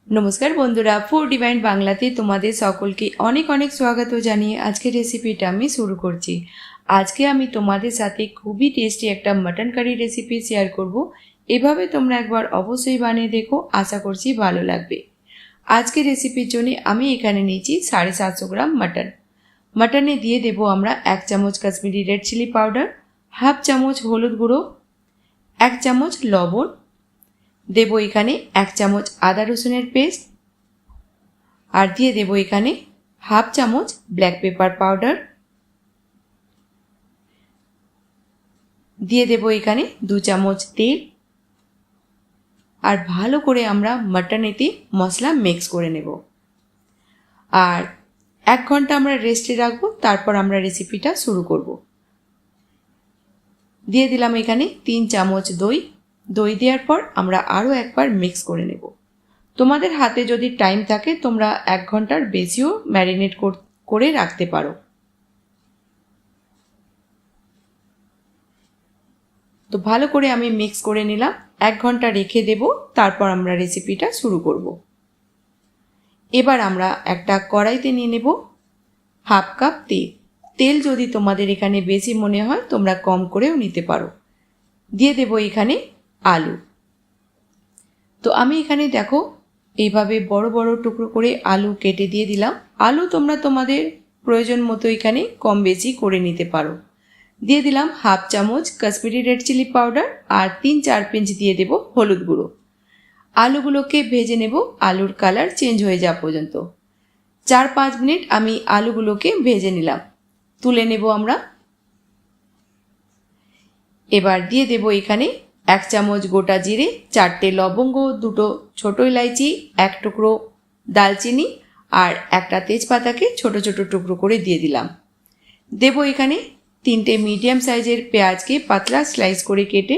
নমস্কার বন্ধুরা, food divine বাংলাতে তোমাদের সকলকে অনেক অনেক স্বাগত জানিয়ে আজকের রেসিপিটা আমি শুরু করছি। আজকে আমি তোমাদের সাথে খুবই টেস্টি একটা মাটন কারি রেসিপি শেয়ার করব। এভাবে তোমরা একবার অবশ্যই বানিয়ে দেখো, আশা করছি ভালো লাগবে। আজকের রেসিপির জন্য আমি এখানে নিয়েছি 750 গ্রাম মাটন। মাটনে দিয়ে দেবো আমরা 1 চামচ Kashmiri red chilli powder, half চামচ হলুদ গুঁড়ো, 1 চামচ লবণ, দেব এখানে 1 চামচ আদা রসুনের পেস্ট, আর দিয়ে দেব এখানে হাফ চামচ ব্ল্যাক পেপার পাউডার, দিয়ে দেব এখানে 2 চামচ তেল। আর ভালো করে আমরা মাটনেতে মশলা মিক্স করে নেব। আর 1 ঘন্টা আমরা রেস্টে রাখবো, তারপর আমরা রেসিপিটা শুরু করব। দিয়ে দিলাম এখানে 3 চামচ দই। দই দেওয়ার পর আমরা আরও একবার মিক্স করে নেব। তোমাদের হাতে যদি টাইম থাকে তোমরা 1 ঘন্টার বেশিও ম্যারিনেট করে রাখতে পারো। তো ভালো করে আমি মিক্স করে নিলাম, 1 ঘন্টা রেখে দেব, তারপর আমরা রেসিপিটা শুরু করব। এবার আমরা একটা কড়াইতে নিয়ে নেব হাফ কাপ তেল। তেল যদি তোমাদের এখানে বেশি মনে হয় তোমরা কম করেও নিতে পারো। দিয়ে দেব এখানে আলু। তো আমি এখানে দেখো এইভাবে বড় বড় টুকরো করে আলু কেটে দিয়ে দিলাম। আলু তোমরা তোমাদের প্রয়োজন মতো এখানে কম বেশি করে নিতে পারো। দিয়ে দিলাম হাফ চামচ কাশ্মীরি রেড চিলি পাউডার আর 3-4 পিঞ্চ দিয়ে দেব হলুদ গুঁড়ো। আলুগুলোকে ভেজে নেব আলুর কালার চেঞ্জ হয়ে যাওয়া পর্যন্ত। 4-5 মিনিট আমি আলুগুলোকে ভেজে নিলাম, তুলে নেব আমরা। এবার দিয়ে দেব এখানে 1 চামচ গোটা জিরে, 4টে লবঙ্গ, 2টো ছোটো ইলাইচি, 1 টুকরো দালচিনি আর একটা তেজপাতাকে ছোট ছোট টুকরো করে দিয়ে দিলাম। দেব এখানে 3টে মিডিয়াম সাইজের পেঁয়াজকে পাতলা স্লাইস করে কেটে।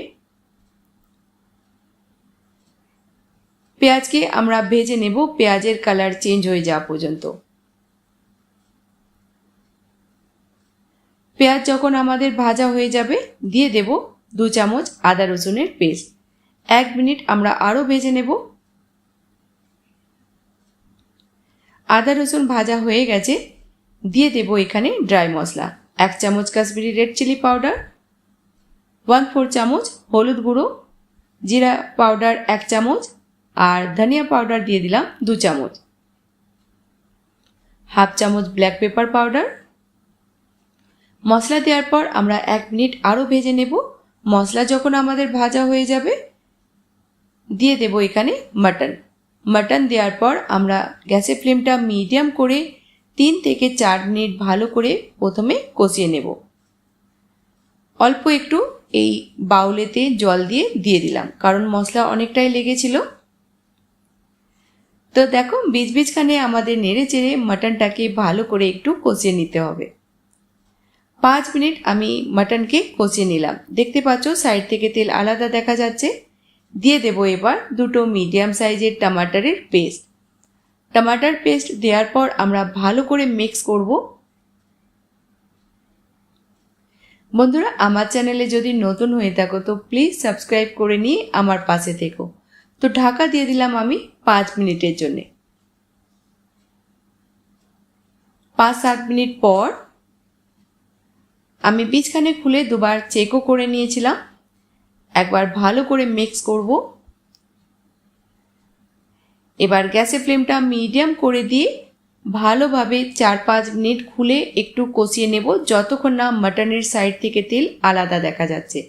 পেঁয়াজকে আমরা ভেজে নেব পেঁয়াজের কালার চেঞ্জ হয়ে যাওয়া পর্যন্ত। পেঁয়াজ যখন আমাদের ভাজা হয়ে যাবে দিয়ে দেব 2 চামচ আদা রসুনের পেস্ট। 1 মিনিট আমরা আরও ভেজে নেব। আদা রসুন ভাজা হয়ে গেছে, দিয়ে দেব এখানে ড্রাই মশলা। 1 চামচ কাশ্মীরি রেড চিলি পাউডার, 1/4 চামচ হলুদ গুঁড়ো, জিরা পাউডার 1 চামচ আর ধনিয়া পাউডার দিয়ে দিলাম 2 চামচ, হাফ চামচ ব্ল্যাক পেপার পাউডার। মশলা দেওয়ার পর আমরা 1 মিনিট আরও ভেজে নেব। মশলা যখন আমাদের ভাজা হয়ে যাবে দিয়ে দেব এখানে মাটন দেওয়ার পর আমরা গ্যাসের ফ্লেমটা মিডিয়াম করে 3 থেকে 4 মিনিট ভালো করে প্রথমে কষিয়ে নেব। অল্প একটু এই বাউলেতে জল দিয়ে দিলাম, কারণ মশলা অনেকটাই লেগেছিল। তো দেখো বীজখানে আমাদের নেড়ে চেড়ে মাটনটাকে ভালো করে একটু কষিয়ে নিতে হবে। 5 মিনিট আমি মাটনকে কষিয়ে নিলাম। দেখতে পাচ্ছ সাইড থেকে তেল আলাদা দেখা যাচ্ছে। দিয়ে দেব এবার 2টো মিডিয়াম সাইজের টমাটারের পেস্ট। টমাটার পেস্ট দেওয়ার পর আমরা ভালো করে মিক্স করব। বন্ধুরা, আমার চ্যানেলে যদি নতুন হয়ে থাকো তো প্লিজ সাবস্ক্রাইব করে নিয়ে আমার পাশে থেকো। তো ঢাকা দিয়ে দিলাম আমি 5 মিনিটের জন্য। 5-7 মিনিট পর আমি বীজখানে খুলে দুবার চেকও করে নিয়েছিলাম। একবার ভালো করে মিক্স করব। এবার গ্যাসের ফ্লেমটা মিডিয়াম করে দিয়ে ভালোভাবে 4-5 মিনিট খুলে একটু কষিয়ে নেব, যতক্ষণ না মাটনের সাইড থেকে তেল আলাদা দেখা যাচ্ছে।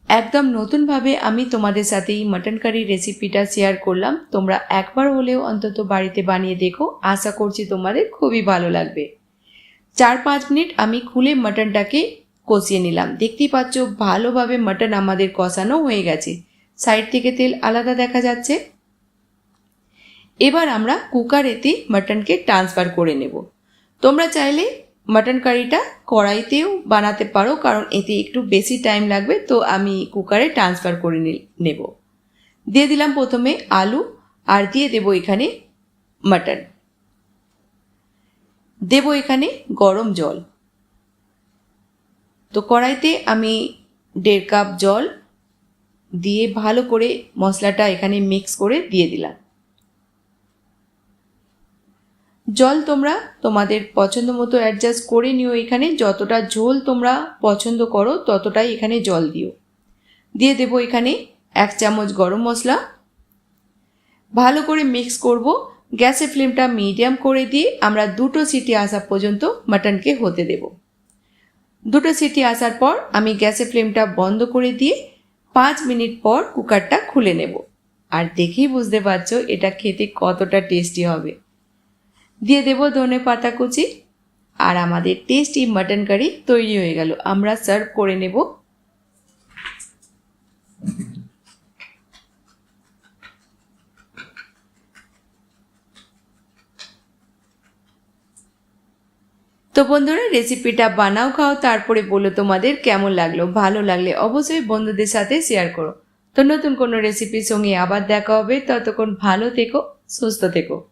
একদম নতুনভাবে আমি তোমাদের সাথে এই মাটন কারি রেসিপিটা শেয়ার করলাম। তোমরা একবার হলেও অন্তত বাড়িতে বানিয়ে দেখো, আশা করছি তোমাদের খুবই ভালো লাগবে। 4-5 মিনিট আমি খুলে মাটনটাকে কষিয়ে নিলাম। দেখতেই পাচ্ছ ভালোভাবে মাটন আমাদের কষানো হয়ে গেছে, সাইড থেকে তেল আলাদা দেখা যাচ্ছে। এবার আমরা কুকারেতে মাটনকে ট্রান্সফার করে নেব। তোমরা চাইলে মাটন কারিটা কড়াইতেও বানাতে পারো, কারণ এতে একটু বেশি টাইম লাগবে। তো আমি কুকারে ট্রান্সফার করে নেব। দিয়ে দিলাম প্রথমে আলু আর দিয়ে দেব এখানে মাটন। দেব এখানে গরম জল। তো কড়াইতে আমি 1.5 কাপ জল দিয়ে ভালো করে মশলাটা এখানে মিক্স করে দিয়ে দিলাম। জল তোমরা তোমাদের পছন্দ মতো অ্যাডজাস্ট করে নিও। এখানে যতটা ঝোল তোমরা পছন্দ করো ততটাই এখানে জল দিও। দিয়ে দেবো এখানে 1 চামচ গরম মশলা। ভালো করে মিক্স করব। গ্যাসের ফ্লেমটা মিডিয়াম করে দিয়ে আমরা 2টো সিটি আসা পর্যন্ত মাটনকে হতে দেব। 2টো সিটি আসার পর আমি গ্যাসের ফ্লেমটা বন্ধ করে দিয়ে 5 মিনিট পর কুকারটা খুলে নেব। আর দেখেই বুঝতে পারছো এটা খেতে কতটা টেস্টি হবে। দিয়ে দেব ধনে পাতা কুচি। আর আমাদের টেস্টি মাটন কারি তৈরি হয়ে গেল। আমরা সার্ভ করে নেব। তো বন্ধুরা, রেসিপিটা বানাও, খাও, তারপরে বলো তোমাদের কেমন লাগলো। ভালো লাগলে অবশ্যই বন্ধুদের সাথে শেয়ার করো। তো নতুন কোনো রেসিপির সঙ্গে আবার দেখা হবে। ততক্ষণ ভালো থেকো, সুস্থ থেকো।